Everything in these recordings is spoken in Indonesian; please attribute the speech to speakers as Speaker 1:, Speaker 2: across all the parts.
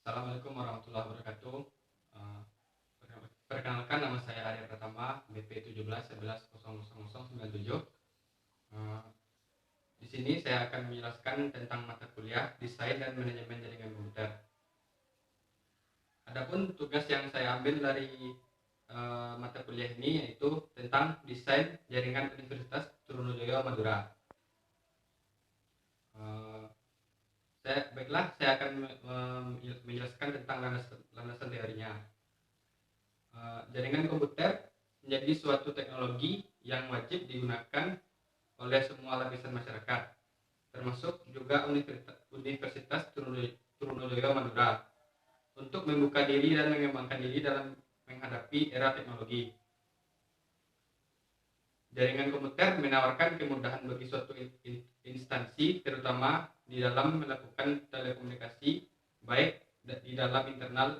Speaker 1: Assalamualaikum warahmatullahi wabarakatuh. Eh, Perkenalkan, nama saya Arya Pratama, BP 17110097. Eh, Di sini saya akan menjelaskan tentang mata kuliah Desain dan Manajemen Jaringan Komputer. Adapun tugas yang saya ambil dari mata kuliah ini yaitu tentang desain jaringan Universitas Trunojoyo Madura. Eh, saya akan menjelaskan tentang landasan teorinya. Jaringan komputer menjadi suatu teknologi yang wajib digunakan oleh semua lapisan masyarakat, termasuk juga Universitas Trunojoyo Madura, untuk membuka diri dan mengembangkan diri dalam menghadapi era teknologi. Jaringan komputer menawarkan kemudahan bagi suatu instansi, terutama di dalam melakukan telekomunikasi, baik di dalam internal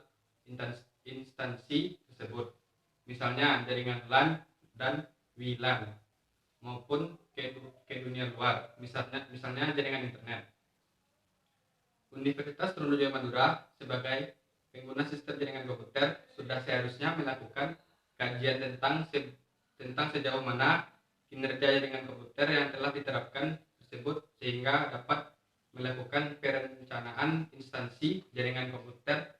Speaker 1: instansi tersebut, misalnya jaringan LAN dan WLAN, maupun ke dunia luar, misalnya jaringan internet. Universitas Trunojoyo Madura sebagai pengguna sistem jaringan komputer sudah seharusnya melakukan kajian tentang sejauh mana kinerja jaringan komputer yang telah diterapkan tersebut, sehingga dapat melakukan perencanaan instansi jaringan komputer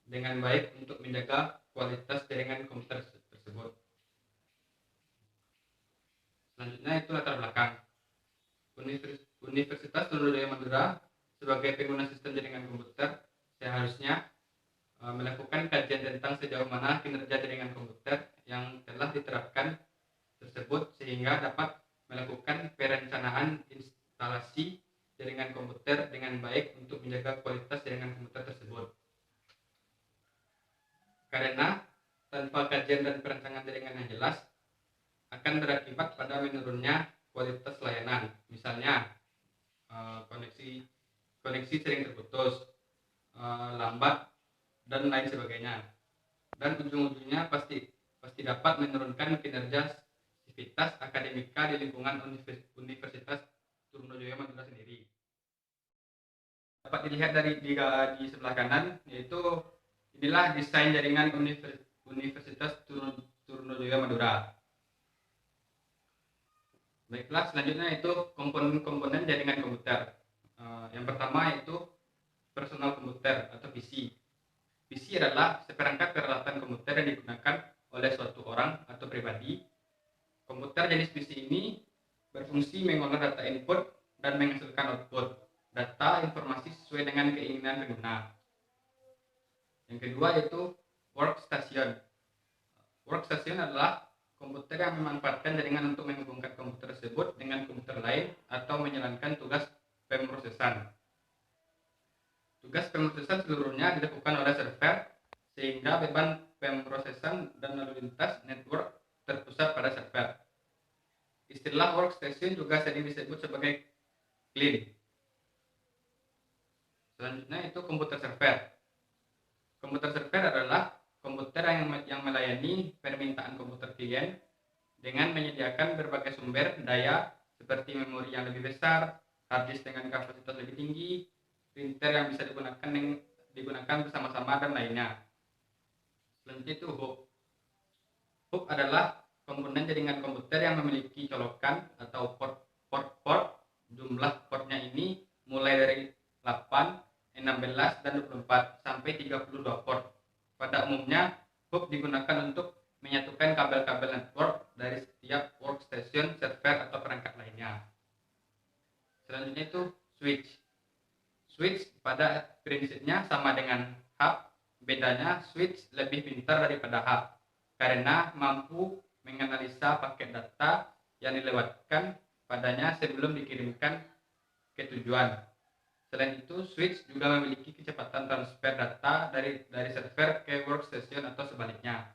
Speaker 1: dengan baik untuk menjaga kualitas jaringan komputer tersebut. Selanjutnya itu latar belakang. Universitas Trunojoyo Madura sebagai pengguna sistem jaringan komputer seharusnya melakukan kajian tentang sejauh mana kinerja jaringan komputer yang telah diterapkan tersebut, sehingga dapat melakukan perencanaan instalasi jaringan komputer dengan baik untuk menjaga kualitas jaringan komputer tersebut. Karena tanpa kajian dan perencanaan jaringan yang jelas akan berakibat pada menurunnya kualitas layanan, misalnya koneksi sering terputus, lambat, dan lain sebagainya. Dan ujung-ujungnya pasti dapat menurunkan kinerja sivitas akademika di lingkungan Universitas Trunojoyo Madura sendiri. Dapat dilihat di sebelah kanan, yaitu inilah desain jaringan Universitas Trunojoyo Madura. Baiklah, selanjutnya itu komponen-komponen jaringan komputer. Yang pertama yaitu personal komputer atau PC. PC adalah seperangkat peralatan komputer yang digunakan oleh suatu orang atau pribadi. Komputer jenis PC ini berfungsi mengolah data input dan menghasilkan output data informasi sesuai dengan keinginan pengguna. Yang kedua yaitu workstation. Workstation adalah komputer yang memanfaatkan jaringan untuk menghubungkan komputer tersebut dengan komputer lain atau menjalankan tugas pemrosesan. Tugas pemrosesan seluruhnya dilakukan oleh server, sehingga beban pemrosesan dan lalu lintas network terpusat pada server. Istilah workstation juga sering disebut sebagai CLIENT. Selanjutnya itu komputer server. Komputer server adalah komputer yang melayani permintaan komputer klien dengan menyediakan berbagai sumber daya seperti memori yang lebih besar, hard disk dengan kapasitas lebih tinggi, printer yang bisa digunakan bersama-sama, dan lainnya. Selanjutnya itu hub. Hub adalah komponen jaringan komputer yang memiliki colokan atau port. Jumlah portnya ini mulai dari 8, 16, dan 24 sampai 32 port. Pada umumnya, hub digunakan untuk menyatukan kabel-kabel network dari setiap workstation, server, atau perangkat lainnya. Selanjutnya itu switch. Switch pada prinsipnya sama dengan hub, bedanya switch lebih pintar daripada hub karena mampu menganalisa paket data yang dilewatkan padanya sebelum dikirimkan ke tujuan. Selain itu, switch juga memiliki kecepatan transfer data dari server ke workstation atau sebaliknya.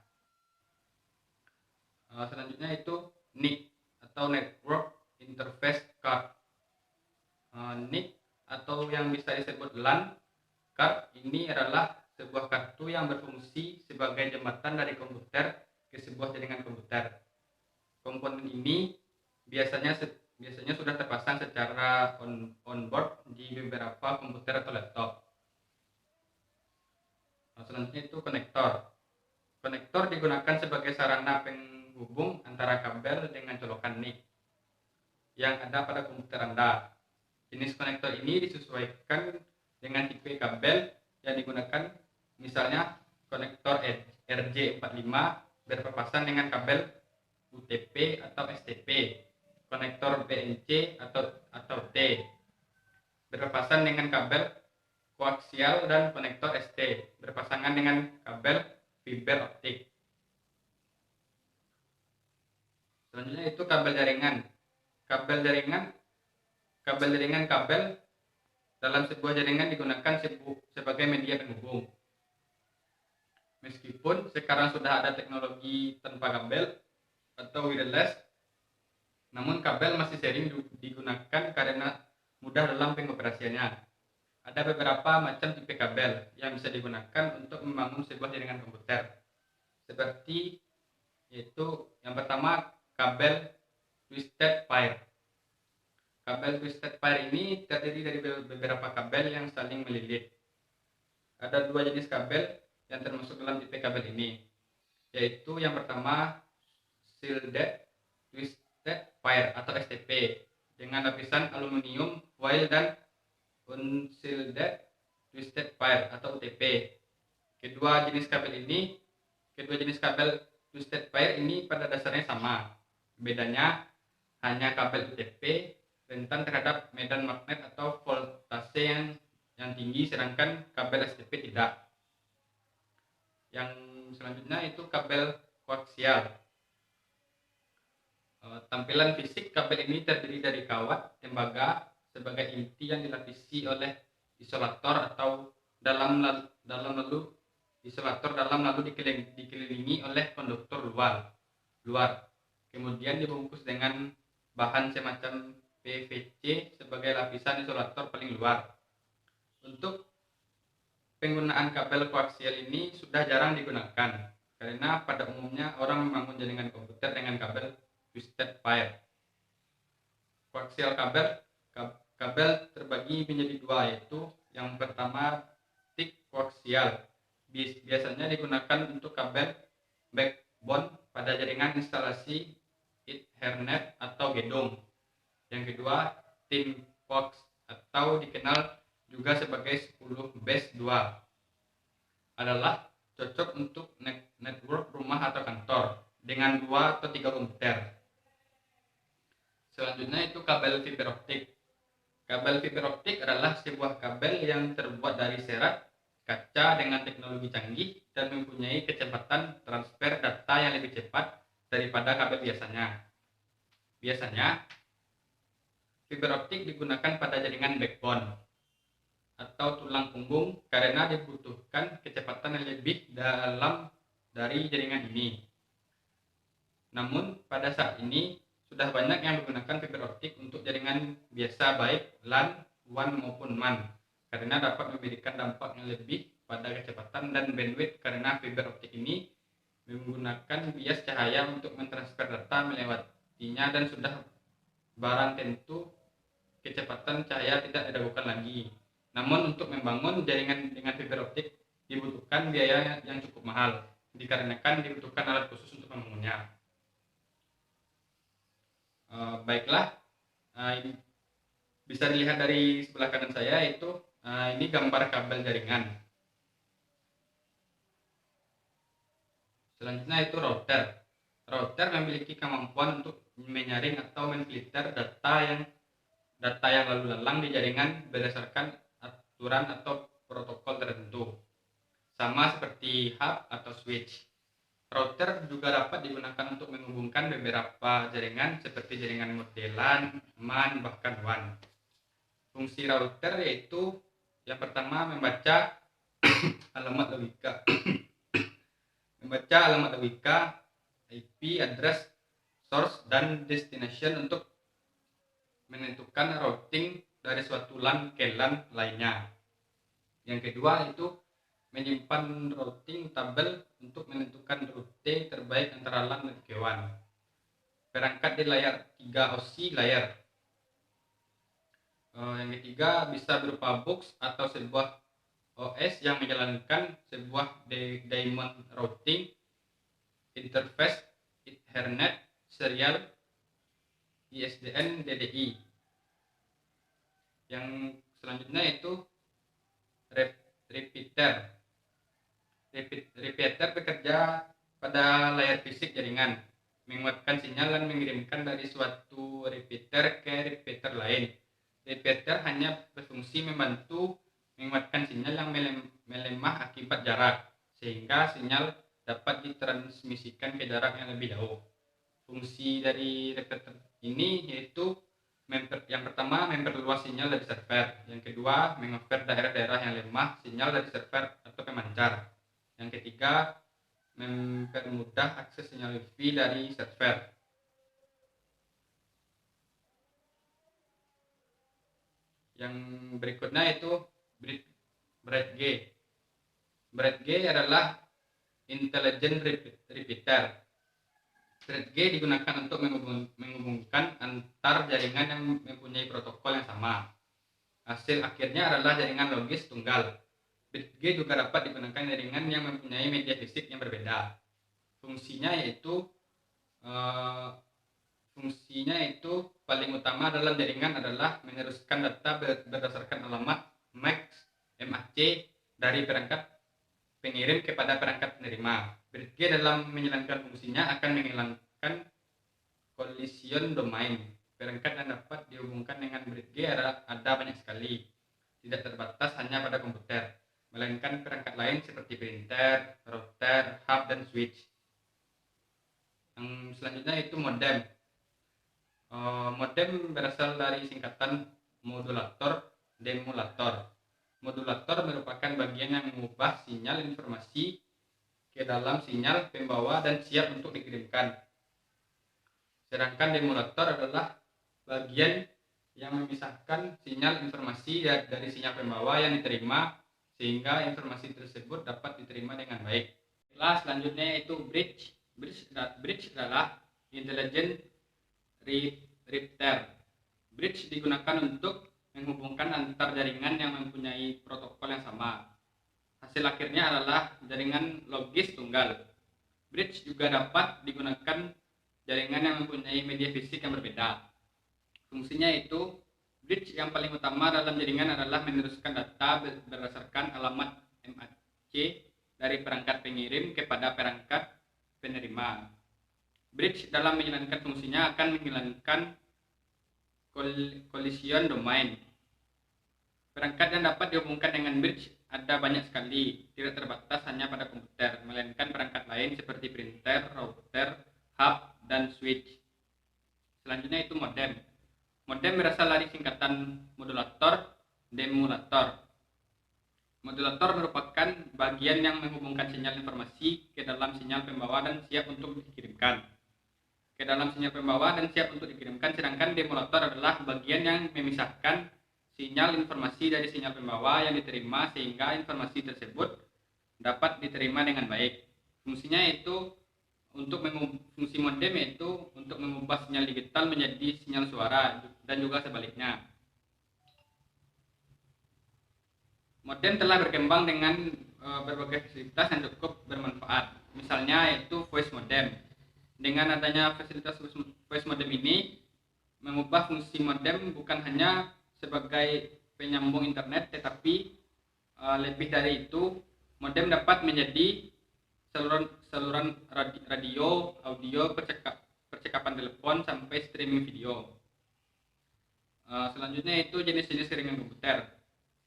Speaker 1: Selanjutnya itu NIC atau Network Interface Card. NIC atau yang bisa disebut LAN card ini adalah sebuah kartu yang berfungsi sebagai jembatan dari komputer ke sebuah jaringan komputer. Komponen ini biasanya sudah terpasang secara on-board di beberapa komputer atau laptop. Selanjutnya itu konektor. Konektor digunakan sebagai sarana penghubung antara kabel dengan colokan NIC yang ada pada komputer Anda. Jenis konektor ini disesuaikan dengan tipe kabel yang digunakan, misalnya konektor RJ45 berpapasan dengan kabel UTP atau STP, konektor BNC atau T berpapasan dengan kabel koaksial, dan konektor ST berpasangan dengan kabel fiber optik. Selanjutnya itu kabel jaringan. Kabel jaringan kabel dalam sebuah jaringan digunakan sebagai media penghubung. Meskipun sekarang sudah ada teknologi tanpa kabel atau wireless, namun kabel masih sering digunakan karena mudah dalam pengoperasiannya. Ada beberapa macam tipe kabel yang bisa digunakan untuk membangun sebuah jaringan komputer. Seperti yaitu yang pertama, kabel twisted pair. Kabel twisted pair ini terdiri dari beberapa kabel yang saling melilit. Ada dua jenis kabel yang termasuk dalam tipe kabel ini, yaitu yang pertama shielded twisted pair atau STP dengan lapisan aluminium foil, dan unshielded twisted pair atau UTP. Kedua jenis kabel twisted pair ini pada dasarnya sama. Bedanya hanya kabel UTP rentan terhadap medan magnet atau voltase yang tinggi, sedangkan kabel STP tidak. Yang selanjutnya itu kabel koaksial. Tampilan fisik kabel ini terdiri dari kawat tembaga sebagai inti yang dilapisi oleh isolator atau dalam lalu dikelilingi oleh konduktor luar. Kemudian dibungkus dengan bahan semacam PVC sebagai lapisan isolator paling luar. Untuk penggunaan kabel koaksial ini sudah jarang digunakan karena pada umumnya orang membangun jaringan komputer dengan kabel twisted pair. Koaksial kabel terbagi menjadi dua, yaitu yang pertama thick koaksial. Biasanya digunakan untuk kabel backbone pada jaringan instalasi Ethernet atau gedung. Yang kedua, thin coax atau dikenal juga sebagai 10 base 2 adalah cocok untuk network rumah atau kantor dengan 2 atau 3 komputer. Selanjutnya itu kabel fiber optik. Kabel fiber optik adalah sebuah kabel yang terbuat dari serat kaca dengan teknologi canggih dan mempunyai kecepatan transfer data yang lebih cepat daripada kabel biasanya. Biasanya, fiber optik digunakan pada jaringan backbone atau tulang punggung karena dibutuhkan kecepatan yang lebih dalam dari jaringan ini. Namun, pada saat ini sudah banyak yang menggunakan fiber optik untuk jaringan biasa baik LAN, WAN maupun MAN karena dapat memberikan dampak yang lebih pada kecepatan dan bandwidth karena fiber optik ini menggunakan bias cahaya untuk mentransfer data melewatinya dan sudah barang tentu kecepatan cahaya tidak diragukan lagi. Namun untuk membangun jaringan dengan fiber optik dibutuhkan biaya yang cukup mahal dikarenakan dibutuhkan alat khusus untuk membangunnya. Baiklah, ini bisa dilihat dari sebelah kanan saya, itu ini gambar kabel jaringan. Selanjutnya itu router. Router memiliki kemampuan untuk menyaring atau memfilter data yang lalu lalang di jaringan berdasarkan aturan atau protokol tertentu, sama seperti hub atau switch. Router juga dapat digunakan untuk menghubungkan beberapa jaringan seperti jaringan modelan, MAN, bahkan WAN. Fungsi router yaitu yang pertama membaca alamat logika, IP address, source, dan destination untuk menentukan routing dari suatu LAN ke LAN lainnya. Yang kedua itu menyimpan routing table untuk menentukan rute terbaik antara LAN dan WAN. Perangkat di layar 3 OSI layar. Yang ketiga bisa berupa box atau sebuah OS yang menjalankan sebuah daemon routing interface Ethernet serial ISDN DDI. Yang selanjutnya itu repeater. Repeater bekerja pada layar fisik jaringan, menguatkan sinyal dan mengirimkan dari suatu repeater ke repeater lain. Repeater hanya berfungsi membantu menguatkan sinyal yang melemah akibat jarak, sehingga sinyal dapat ditransmisikan ke jarak yang lebih jauh. Fungsi dari repeater ini yaitu yang pertama memperluas sinyal dari server, yang kedua mengover daerah-daerah yang lemah sinyal dari server atau pemancar, yang ketiga mempermudah akses sinyal Wi-Fi dari server. Yang berikutnya itu BridgeG. BridgeG adalah intelligent repeater. BridgeG digunakan untuk menghubungkan antar jaringan yang mempunyai protokol yang sama. Hasil akhirnya adalah jaringan logis tunggal. BridgeG juga dapat digunakan jaringan yang mempunyai media fisik yang berbeda. Fungsinya itu paling utama dalam jaringan adalah meneruskan data berdasarkan alamat MAC dari perangkat pengirim kepada perangkat penerima. BridgeG dalam menjalankan fungsinya akan menghilangkan collision domain. Perangkat yang dapat dihubungkan dengan BridgeG ada banyak sekali, tidak terbatas hanya pada komputer, melainkan perangkat lain seperti printer, router, hub, dan switch. Yang selanjutnya itu modem. Modem berasal dari singkatan modulator, demulator. Modulator merupakan bagian yang mengubah sinyal informasi ke dalam sinyal pembawa dan siap untuk dikirimkan. Sedangkan demulator adalah bagian yang memisahkan sinyal informasi dari sinyal pembawa yang diterima sehingga informasi tersebut dapat diterima dengan baik. Selanjutnya itu bridge. Bridge adalah intelligent repeater. Bridge digunakan untuk menghubungkan antar jaringan yang mempunyai protokol yang sama. Hasil akhirnya adalah jaringan logis tunggal. Bridge juga dapat digunakan jaringan yang mempunyai media fisik yang berbeda. Fungsinya itu, bridge yang paling utama dalam jaringan adalah meneruskan data berdasarkan alamat MAC dari perangkat pengirim kepada perangkat penerima. Bridge dalam menjalankan fungsinya akan menghilangkan collision domain. Perangkat yang dapat dihubungkan dengan bridge ada banyak sekali, tidak terbatas hanya pada komputer, melainkan perangkat lain seperti printer, router, hub, dan switch. Selanjutnya itu modem. Modem berasal dari singkatan modulator, demulator. Modulator merupakan bagian yang menghubungkan sinyal informasi ke dalam sinyal pembawa dan siap untuk dikirimkan. Sedangkan demulator adalah bagian yang memisahkan sinyal informasi dari sinyal pembawa yang diterima sehingga informasi tersebut dapat diterima dengan baik. Fungsi modem yaitu untuk mengubah sinyal digital menjadi sinyal suara dan juga sebaliknya. Modem telah berkembang dengan berbagai fasilitas yang cukup bermanfaat. Misalnya yaitu voice modem. Dengan adanya fasilitas voice modem ini mengubah fungsi modem bukan hanya sebagai penyambung internet, tetapi lebih dari itu, modem dapat menjadi saluran radio, audio, percakapan telepon sampai streaming video. Selanjutnya itu jenis-jenis jaringan komputer.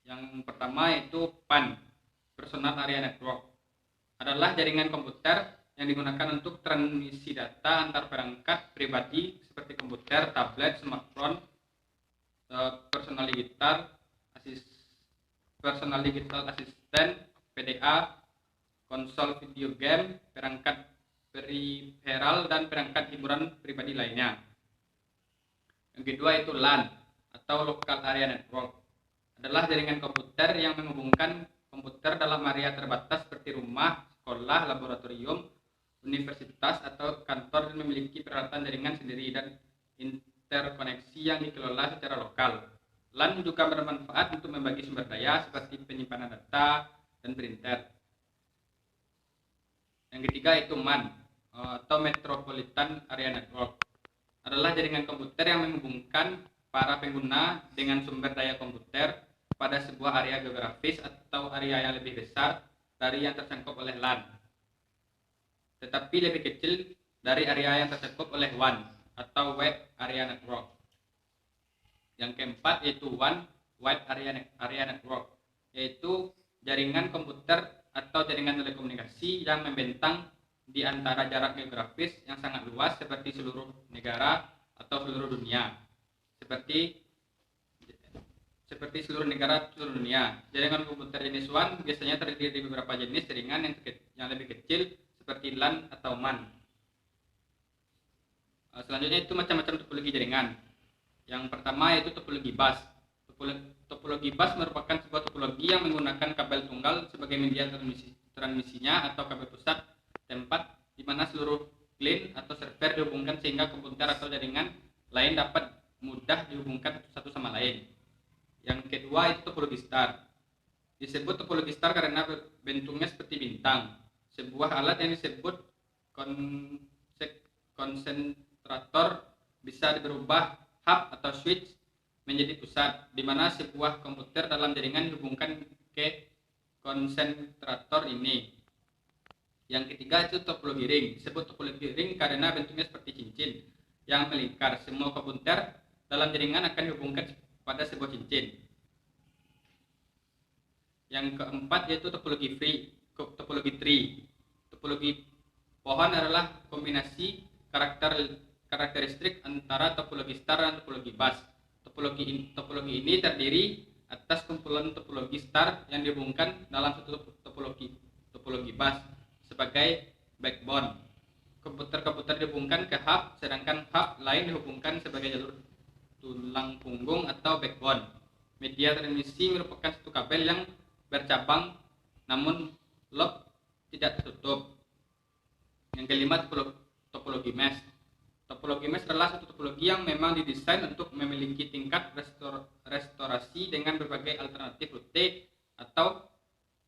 Speaker 1: Yang pertama itu PAN, Personal Area Network, adalah jaringan komputer yang digunakan untuk transmisi data antar perangkat pribadi seperti komputer, tablet, smartphone, personal digital assistant, PDA, konsol video game, perangkat peripheral, dan perangkat hiburan pribadi lainnya. Yang kedua itu LAN atau Local Area Network, adalah jaringan komputer yang menghubungkan komputer dalam area terbatas seperti rumah, sekolah, laboratorium, universitas, atau kantor dan memiliki peralatan jaringan sendiri dan interkoneksi yang dikelola secara lokal. LAN juga bermanfaat untuk membagi sumber daya seperti penyimpanan data dan printer. Yang ketiga itu MAN atau Metropolitan Area Network, adalah jaringan komputer yang menghubungkan para pengguna dengan sumber daya komputer pada sebuah area geografis atau area yang lebih besar dari yang tercakup oleh LAN, tetapi lebih kecil dari area yang tercakup oleh WAN atau Wide Area Network. Yang keempat yaitu WAN, Wide Area Network, yaitu jaringan komputer atau jaringan telekomunikasi yang membentang di antara jarak geografis yang sangat luas seperti seluruh negara atau seluruh dunia. Seperti seluruh negara seluruh dunia. Jaringan komputer jenis WAN biasanya terdiri dari beberapa jenis jaringan yang lebih kecil seperti LAN atau MAN. Selanjutnya itu macam-macam topologi jaringan. Yang pertama yaitu topologi bus. Topologi bus merupakan sebuah topologi yang menggunakan kabel tunggal sebagai media transmisinya atau kabel pusat tempat di mana seluruh klien atau server dihubungkan sehingga komputer atau jaringan lain dapat mudah dihubungkan satu sama lain. Yang kedua itu topologi star. Disebut topologi star karena bentuknya seperti bintang. Sebuah alat yang disebut konsentrator bisa berubah hub atau switch menjadi pusat, di mana sebuah komputer dalam jaringan dihubungkan ke konsentrator ini. Yang ketiga itu topologi ring. Disebut topologi ring karena bentuknya seperti cincin yang melingkar. Semua komputer dalam jaringan akan dihubungkan pada sebuah cincin. Yang keempat yaitu topologi tree. Topologi pohon adalah kombinasi karakteristik antara topologi star dan topologi bus. Topologi ini terdiri atas kumpulan topologi star yang dihubungkan dalam satu topologi bus sebagai backbone. Komputer dihubungkan ke hub, sedangkan hub lain dihubungkan sebagai jalur tulang punggung atau backbone. Media transmisi merupakan satu kabel yang bercabang namun loop tidak tertutup. Yang kelima topologi mesh. Topologi mesh adalah satu topologi yang memang didesain untuk memiliki tingkat restorasi dengan berbagai alternatif rute atau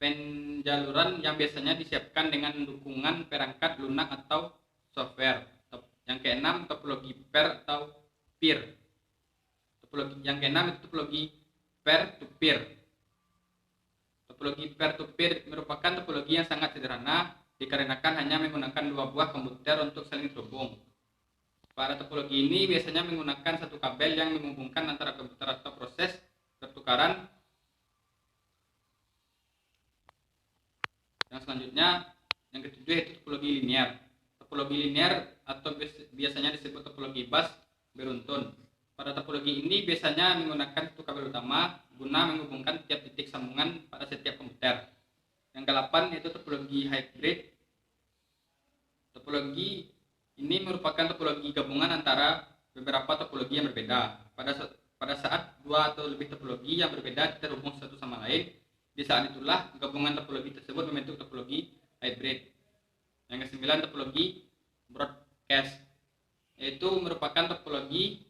Speaker 1: penjaluran yang biasanya disiapkan dengan dukungan perangkat lunak atau software. Yang keenam topologi pair atau peer. Yang keenam itu topologi peer to peer. Topologi peer to peer merupakan topologi yang sangat sederhana dikarenakan hanya menggunakan dua buah komputer untuk saling terhubung. Pada topologi ini biasanya menggunakan satu kabel yang menghubungkan antara komputer atau proses pertukaran. Yang selanjutnya, yang ketujuh yaitu topologi linear. Topologi linear atau biasanya disebut topologi bus beruntun. Pada topologi ini biasanya menggunakan satu kabel utama guna menghubungkan tiap titik sambungan pada setiap komputer. Yang ke-8 yaitu topologi hybrid. Topologi ini merupakan topologi gabungan antara beberapa topologi yang berbeda. Pada saat dua atau lebih topologi yang berbeda terhubung satu sama lain, di saat itulah gabungan topologi tersebut membentuk topologi hybrid. Yang ke-9 topologi broadcast, yaitu merupakan topologi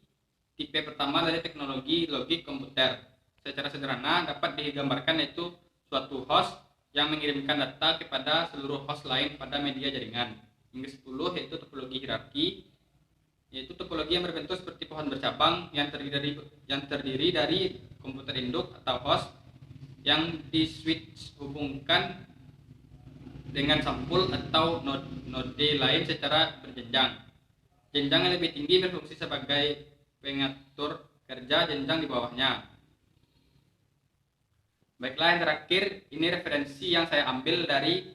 Speaker 1: tipe pertama dari teknologi logik komputer. Secara sederhana dapat digambarkan yaitu suatu host yang mengirimkan data kepada seluruh host lain pada media jaringan. Yang ke-10 yaitu topologi hierarki, yaitu topologi yang berbentuk seperti pohon bercabang yang terdiri dari komputer induk atau host yang di-switch hubungkan dengan sampul atau node lain secara berjenjang. Jenjang yang lebih tinggi berfungsi sebagai pengatur kerja jenjang di bawahnya. Baiklah, yang terakhir ini referensi yang saya ambil dari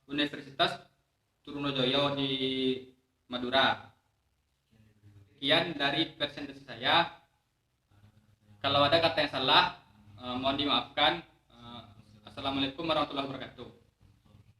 Speaker 1: Universitas Trunojoyo di Madura. Sekian dari presentasi saya. Kalau ada kata yang salah, mohon dimaafkan. Assalamualaikum warahmatullahi wabarakatuh.